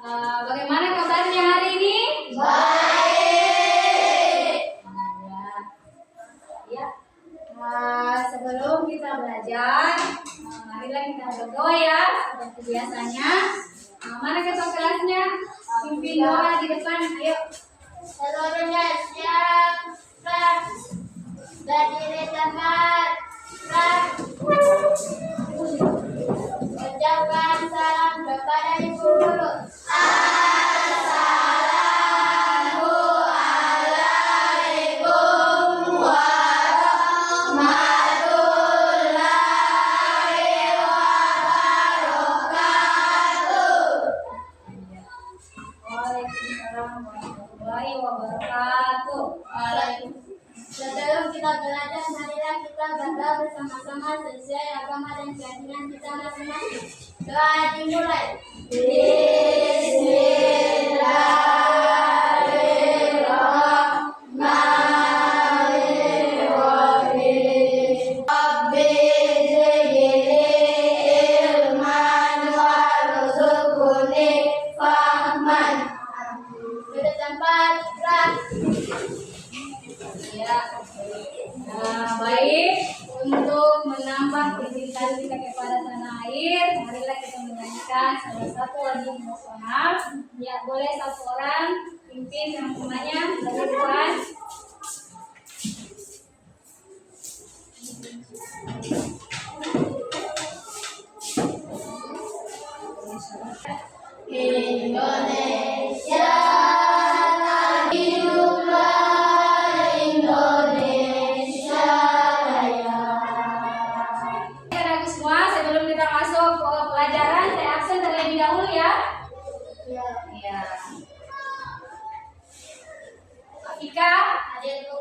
Bagaimana kabarnya hari ini? Baik. Ya. Sebelum kita belajar, marilah kita berdoa ya seperti biasanya. Mana ketua kelasnya? Pimpin doa di depan. Ayo. Seluruhnya siap. Berdiri tempat. Ucapkan salam kepada ibu guru. Assalamualaikum warahmatullahi wabarakatuh. Waalaikumsalam warahmatullahi wabarakatuh. Sebelum kita belajar, marilah kita berdoa bersama-sama sesuai agama dan keyakinan kita masing-masing. Doa dimulai. Bismillahirrahmanirrahim. Rabbi zidni ilman warzuqni fahman. Sudah tempat gerak. Ya. Baik, untuk menambah kecintaan kita kepada tanah air, marilah kita menyanyikan salah satu lagu nasional. Ya, boleh satu orang pimpin teman-temannya dari depan. Indonesia, hiduplah Indonesia Raya. Anak semua, sebelum kita masuk ke pelajaran, saya absen terlebih dahulu ya. Ya, Ya. Ika, hadirku,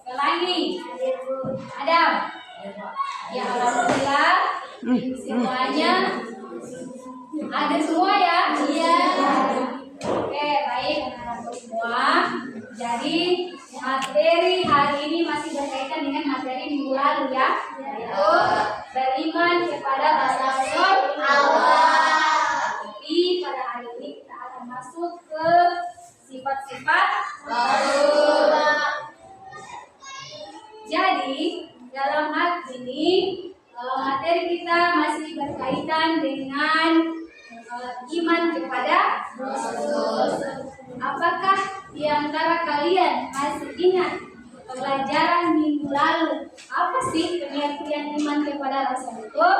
Pelangi, hadirku. Adam. Ya, alhamdulillah. Semuanya ada semua ya? Iya. Oke, baik anak-anak semua. Jadi materi hari ini masih berkaitan dengan materi minggu lalu ya, yaitu beriman kepada Rasul Allah. Tapi pada hari ini kita akan masuk ke sifat-sifat Rasul. Jadi dalam hal ini materi kita masih berkaitan dengan iman kepada Rasul. Apakah di antara kalian masih ingat pelajaran minggu lalu? Apa sih pengertian iman kepada Rasul itu?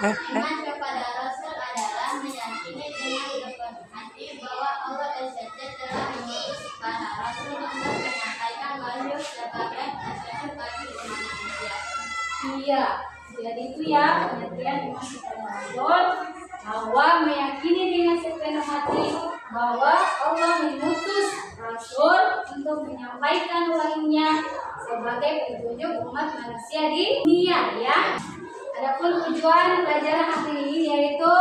Iman kepada Rasul adalah meyakini dengan sepenuh hati bahwa Allah SWT telah mengutus para Rasul untuk menyampaikan wahyu sebagai petunjuk bagi umat manusia. Iya, jadi itu ya pengertian iman kepada Rasul, bahwa meyakini dengan sepenuh hati bahwa Allah mengutus Rasul untuk menyampaikan wahyunya sebagai petunjuk umat manusia di dunia ya. Adapun tujuan pelajaran hari ini yaitu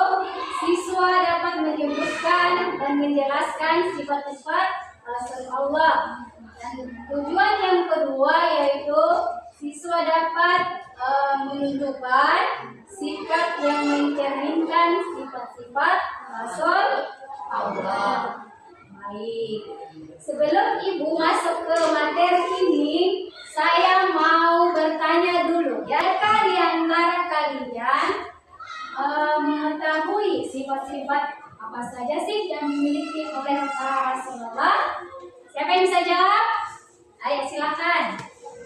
siswa dapat menyebutkan dan menjelaskan sifat-sifat Rasul Allah. Dan tujuan yang kedua yaitu siswa dapat menunjukkan sikap yang mencerminkan sifat-sifat Rasul Allah. Baik. Sebelum Ibu masuk ke materi ini, saya mau bertanya dulu. Adakah di antara kalian mengetahui sifat-sifat apa saja sih yang dimiliki oleh para Rasulullah? Siapa yang bisa jawab? Ayo silakan.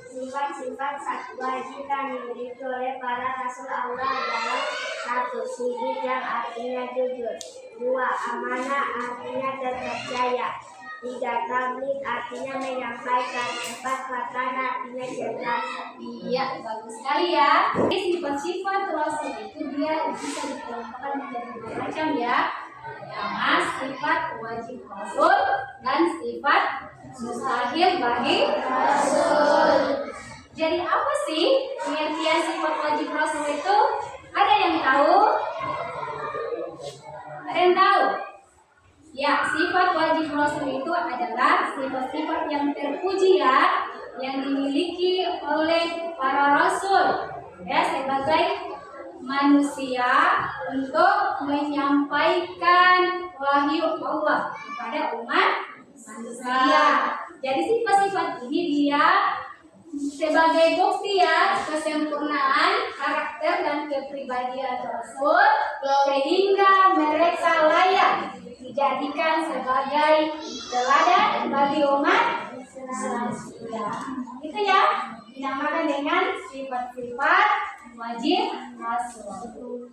Sifat-sifat wajib yang dimiliki oleh para Rasul Allah adalah: 1. Sidik yang artinya jujur. 2. Amanah artinya terpercaya. 3. Tabligh artinya menyampaikan. 4. Fatan artinya jelas. Iya, bagus sekali ya. Sifat-sifat Rasul itu dia bisa dikelompokkan menjadi dua macam ya. Pertama, sifat wajib Rasul dan sifat mustahil bagi Rasul. Jadi apa sih pengertian sifat wajib Rasul itu? Ada yang tahu? Ada yang tahu? Ya, sifat wajib Rasul itu adalah sifat-sifat yang terpuji ya, yang dimiliki oleh para Rasul ya, sebagai manusia untuk menyampaikan wahyu Allah kepada umat manusia. Jadi sifat-sifat ini dia sebagai bukti ya kesempurnaan karakter dan kepribadian Rasul, sehingga mereka layak dijadikan sebagai teladan bagi umat manusia. Itu ya, dinamakan dengan sifat-sifat wajib Rasul.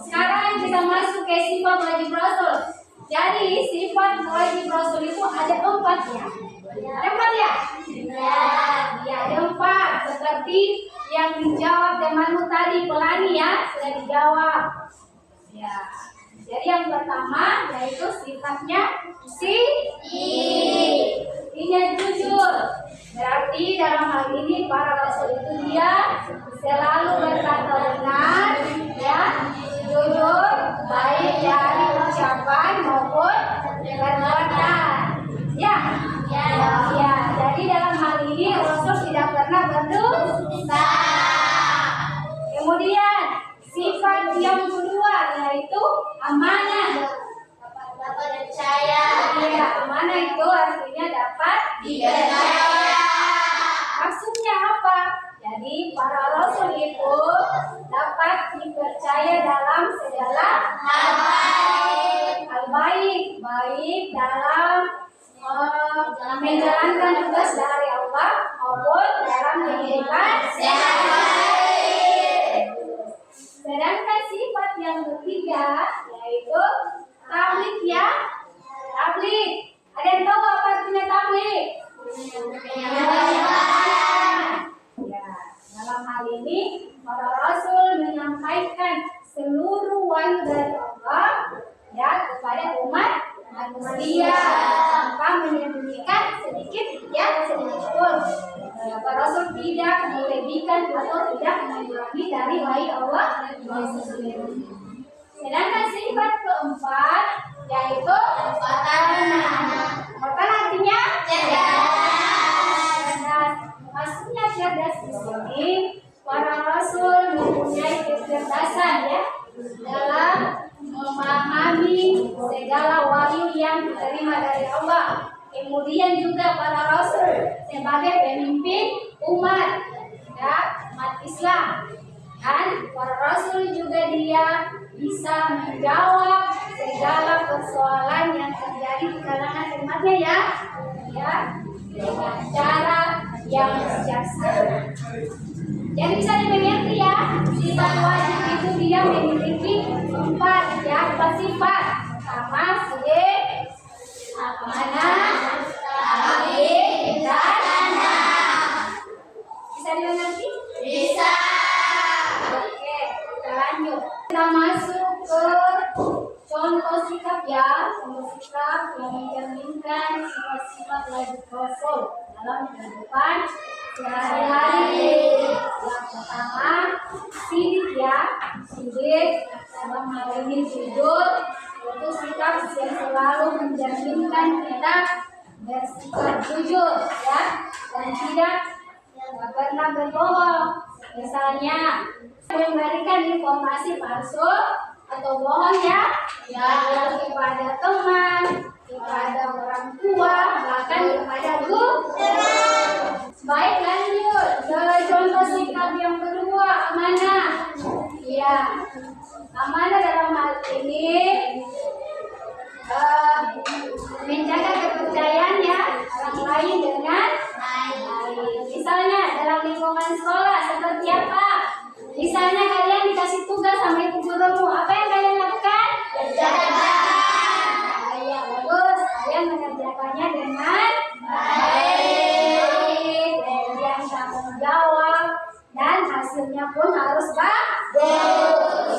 Sekarang kita masuk ke sifat wajib Rasul. Jadi sifat wajib Rasul itu ada 4 ya. Ada 4 ya? Ya, ada 4. Seperti yang dijawab temanmu tadi, Pelani ya, sudah dijawab. Ya. Jadi yang pertama yaitu sifatnya ini jujur. Berarti dalam hal ini para rasul itu dia selalu berkata benar, ya, jujur, baik dari ucapan maupun perbuatan. Ya. Jadi dalam hal ini Rasul tidak pernah berdusta. Kemudian sifat yang kedua yaitu amanah. Dapat percaya. Iya, amanah itu artinya dapat dipercaya. Maksudnya apa? Jadi para rasul itu dapat dipercaya dalam segala hal baik dalam menjalankan tugas dari Allah maupun dalam kehidupan sehari-hari. Sedangkan sifat yang ketiga yaitu tablik ya. Tablik. Ada yang tahu apa artinya tablik? Ya, dalam hal ini para rasul menyampaikan seluruh wahyu dari Allah ya kepada umat manusia tanpa menyembunyikan sedikit pun. Para rasul tidak melebihkan atau tidak mengurangi dari wahyu Allah. Sedangkan sifat keempat yaitu apa artinya? Cerdas. Maksudnya cerdas di sini para rasul mempunyai kecerdasan ya dalam memahami segala wahyu yang diterima dari Allah. Kemudian juga para rasul sebagai pemimpin umat ya, umat Islam. Dan para rasul juga dia bisa menjawab segala persoalan yang terjadi di kalangan umatnya ya dengan cara yang bijaksana. Jadi bisa dimengerti ya, sifat wajib itu dia memiliki 4 ya, 4 sifat. Pertama amanah, tablik, dan bisa dimengerti? Bisa. Oke, kita lanjut. Kita masuk ke contoh sikap ya, contoh sikap yang mencerminkan sifat-sifat wajib Rasul dalam kehidupan sehari-hari. Yang pertama, sidik ya, sidik dalam hal ini jujur, yaitu sikap yang selalu mencerminkan kita bersikap jujur ya, dan tidak pernah berbohong. Misalnya memberikan informasi palsu atau bohong ya kepada teman, kepada orang tua, bahkan kepada guru. Baik, lanjut ke contoh sikap yang kedua, amanah. Ya, amanah dalam hal ini menjaga kepercayaan ya orang lain dengan baik. Misalnya dalam lingkungan sekolah seperti apa? Misalnya kalian dikasih tugas sama ibu gurumu, apa yang kalian lakukan? Kerjakan. Ya, bagus. Kalian mengerjakannya dengan baik, kemudian tanggung jawab, dan hasilnya pun harus bagus.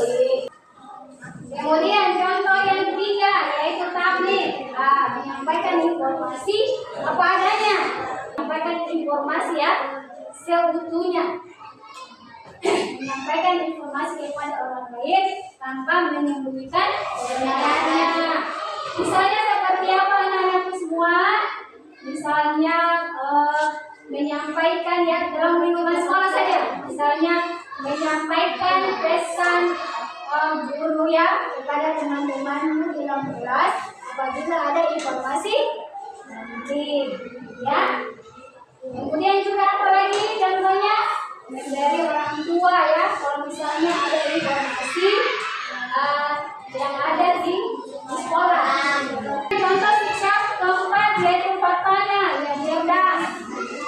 Kemudian contoh yang ketiga yaitu tablik. Menyampaikan informasi apa adanya, menyampaikan informasi ya seutuhnya, menyampaikan informasi kepada orang lain tanpa menyembunyikan kebenarannya. Misalnya seperti apa anak-anakku semua? Misalnya menyampaikan ya dalam lingkungan sekolah saja. Misalnya menyampaikan pesan guru ya kepada teman-temanmu di dalam kelas apabila ada informasi penting ya. Kemudian juga apa lagi contohnya dari orang tua ya, kalau misalnya ada informasi yang ada di sekolah. Contoh sikap keempat yaitu faktanya yang cerdas,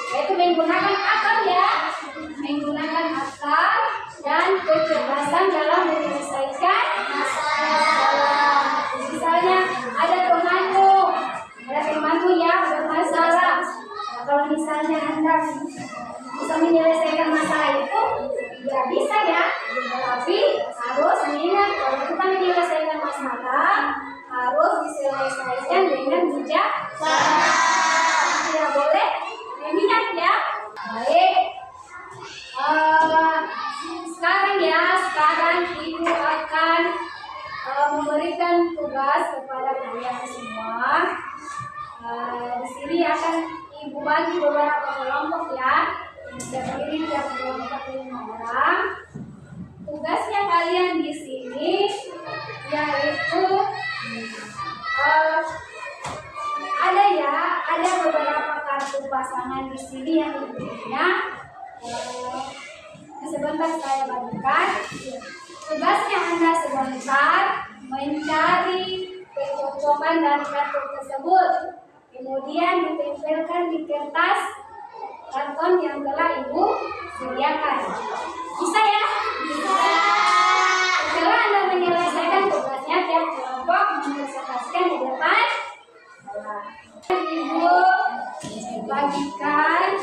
yaitu menggunakan akal ya, menggunakan akal dan kecerdasan dalam menyelesaikan masalah. Misalnya ada temanmu ya bermasalah. Nah, kalau misalnya Anda bisa menyelesaikan masalah itu, ya bisa ya. Tapi harus ingat kalau kita menyelesaikan masalah harus diselesaikan dengan bijak. Tidak boleh meminat ya. Baik. Sekarang ibu akan memberikan tugas kepada kalian semua. Di sini akan ibu bagi beberapa kelompok ya. Terdiri dari kelompok 5 orang. Tugasnya kalian di sini yaitu ada beberapa kartu pasangan di sini yang diberinya. Sebentar saya bagikan. Tugasnya Anda sebentar mencari kecocokan dari kartu tersebut. Kemudian ditempelkan di kertas karton yang telah Ibu sediakan. Bisa ya? Bisa. Setelah Anda menyelesaikan tugasnya, tiap kelompok menyelesaikan di depan. Ibu bagikan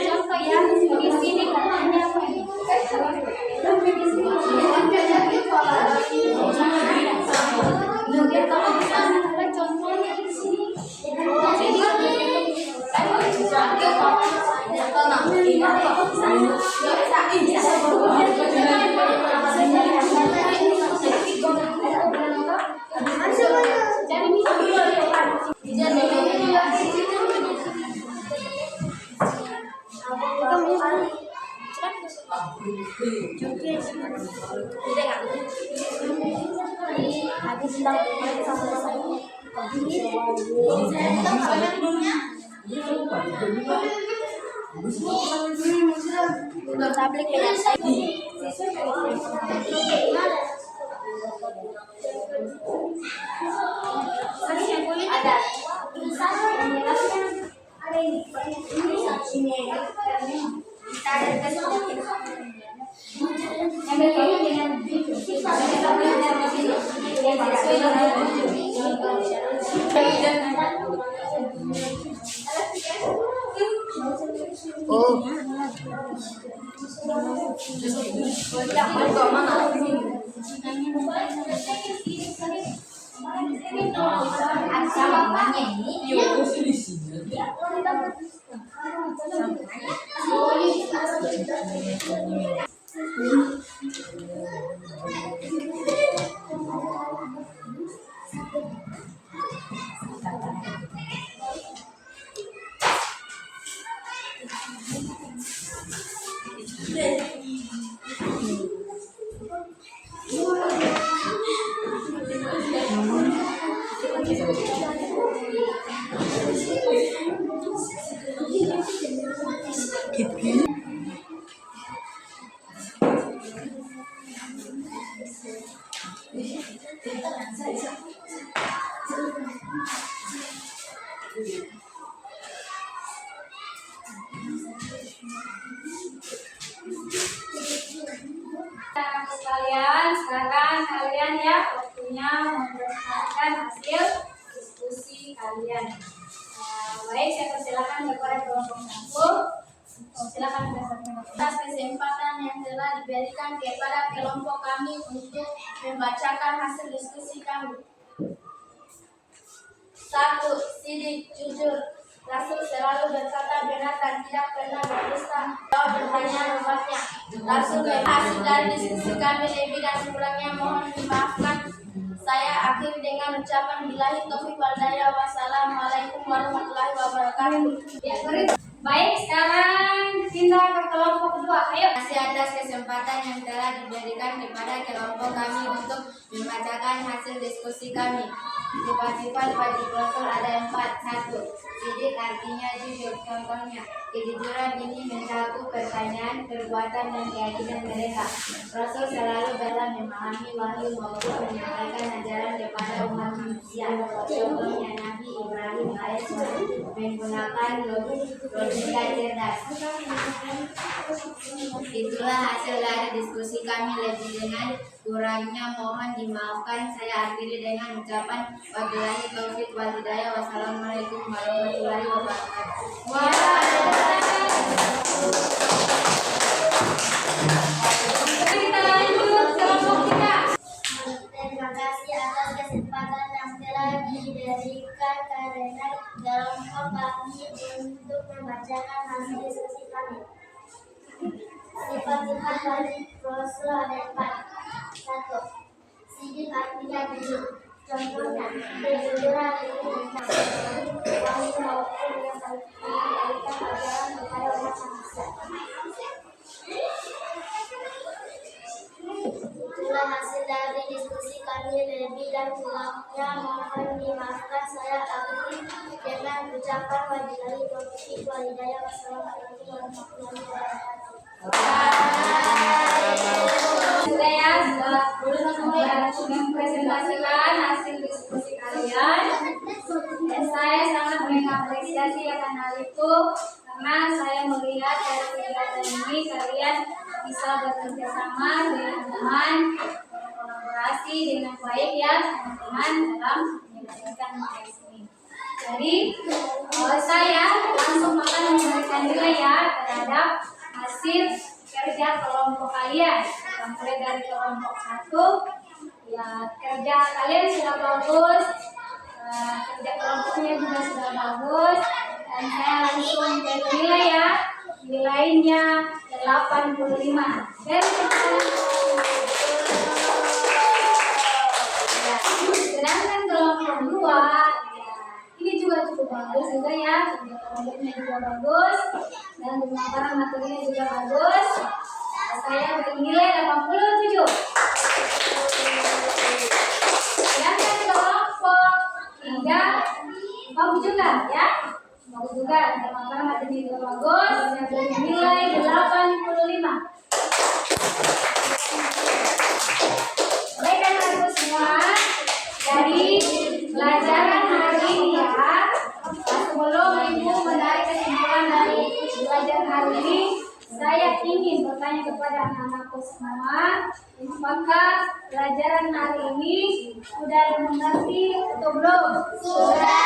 contoh ya, di sini katanya apa ini? Contohnya di sini. Sekalian, sekarang kalian ya waktunya mempresentasikan hasil diskusi kalian. Baik, saya persilakan kepada kelompok 1. Silakan atas kesempatan yang telah diberikan kepada kelompok kami untuk membacakan hasil diskusi kami. 1. Sidik, jujur. Rasul selalu berkata benar dan tidak pernah berdusta. Jawab pertanyaan obatnya. Rasul hasil dari diskusi kami lebih dan kurangnya mohon dimaafkan. Saya akhiri dengan ucapan billahi taufiq wal hidayah. Wassalamualaikum warahmatullahi wabarakatuh. Baik, sekarang pindah ke kelompok kedua. Ayo. Masih atas kesempatan yang telah diberikan kepada kelompok kami untuk membacakan hasil diskusi kami. Sifat-sifat wajib Rasul ada 4. 1. Sidik artinya jujur. Contohnya, kejujuran ini mencakup pertanyaan, perbuatan, dan keyakinan mereka. Rasul selalu dalam memahami wahyu maupun menyampaikan ajaran kepada umat manusia. Contohnya Nabi Ibrahim AS menggunakan logika cerdas. Itulah hasil dari diskusi kami. Lebih dengan kurangnya mohon dimaafkan. Saya akhiri dengan ucapan wabillahi taufiq wal hidayah. Wassalamualaikum warahmatullahi wabarakatuh. Kita lanjut kelompok kita. Terima kasih atas kesempatan yang telah diberikan karena kelompok kami untuk membacakan hasil diskusi kami. Sifat-sifat wajib Rasul ada 4. 1. Sidik artinya jujur. Contohnya, kejujuran ini mencakup wahyu maupun yang menyampaikan ajaran kepada umat manusia. Itulah hasil dari diskusi kami. Lebih dan kurangnya mohon dimaafkan. Saya akhiri dengan ucapan wabillahi taufiq wal hidayah. Wassalamualaikum warahmatullahi wabarakatuh. Sudah ya, sudah mempresentasikan hasil diskusi kalian. Dan saya sangat mengapresiasi akan hal itu karena saya melihat dari kegiatan ini kalian bisa bekerja sama dengan teman, berkolaborasi dengan baik ya teman-teman dalam menyelesaikan tugas ini. Jadi saya langsung akan memberikan nilai ya terhadap hasil kerja kelompok kalian. Mulai dari kelompok 1 ya, kerja kalian sudah bagus, kerja kelompoknya juga sudah bagus, dan saya langsung beri nilai ya, nilainya 85. Dari sedangkan kelompok 2 ya, ini juga cukup bagus juga ya, kerja kelompoknya juga bagus dan pemaparan materinya juga bagus. Saya beri nilai 87. Sedangkan kelompok 3 bagus juga ya, bagus juga, pemaparan materinya juga bagus. Saya beri nilai 85. Baik anak-anakku semua, dari pelajaran hari ini ya, sebelum ibu menarik kesimpulan dari pelajaran hari ini, saya ingin bertanya kepada anak-anakku semua, apakah pelajaran hari ini sudah dimengerti atau belum? Sudah.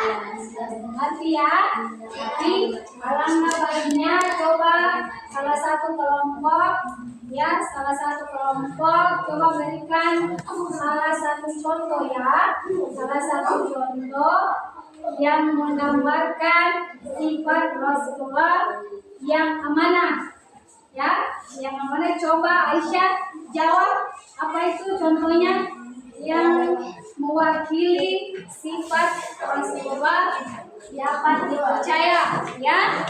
Ya, sudah dimengerti ya. Tapi alangkah baiknya coba salah satu kelompok coba berikan salah satu contoh ya, salah satu contoh yang menggambarkan sifat Rasulullah yang amanah ya, yang amanah. Coba Aisyah jawab apa itu contohnya yang mewakili sifat Rasulullah dapat dipercaya ya.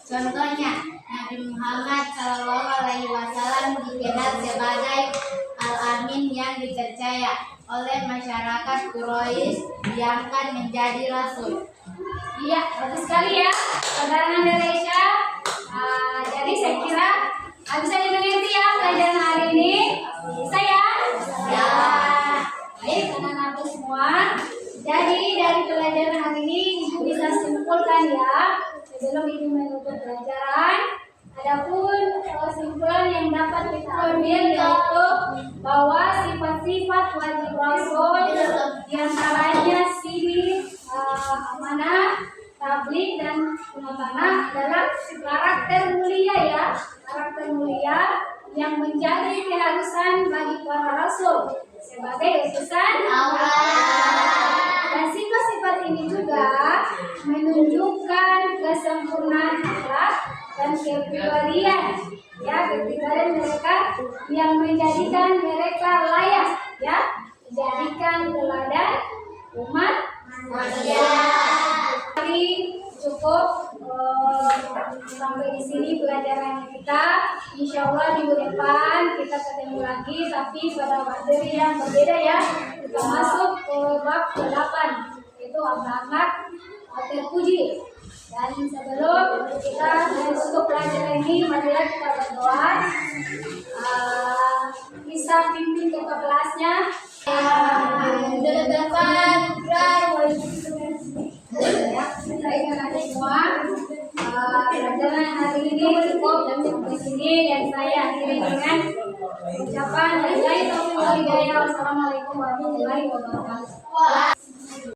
Contohnya, Nabi Muhammad SAW dikenal sebagai Al-Amin yang dipercaya oleh masyarakat Quraisy, diangkat menjadi Rasul. Iya, bagus sekali ya keterangan dari Aisyah. Jadi saya kira bisa dimengerti ya pelajaran hari ini. Bisa ya? Ya. Baik anak-anakku semua. Jadi dari pelajaran hari ini ibu bisa simpulkan ya, sebelum ibu menutup pelajaran. Adapun kesimpulan yang dapat kita ambil yaitu bahwa sifat-sifat wajib Rasul diantaranya sidik, amanah, kepribadian, ya, kepribadian mereka yang menjadikan mereka layak, ya, menjadikan teladan umat manusia. Jadi cukup sampai di sini pelajaran kita. Insya Allah minggu depan kita ketemu lagi, tapi pada materi yang berbeda ya. Kita masuk ke bab 8, yaitu akhlak terpuji. Dan sebelum kita menutup pelajaran ini, marilah kita berdoa. Bisa pimpin ke kelasnya. Kita ingatkan semua, pelajaran hari ini cukup dan sampai sini, dan saya akhiri dengan ucapan wassalamualaikum warahmatullahi wabarakatuh.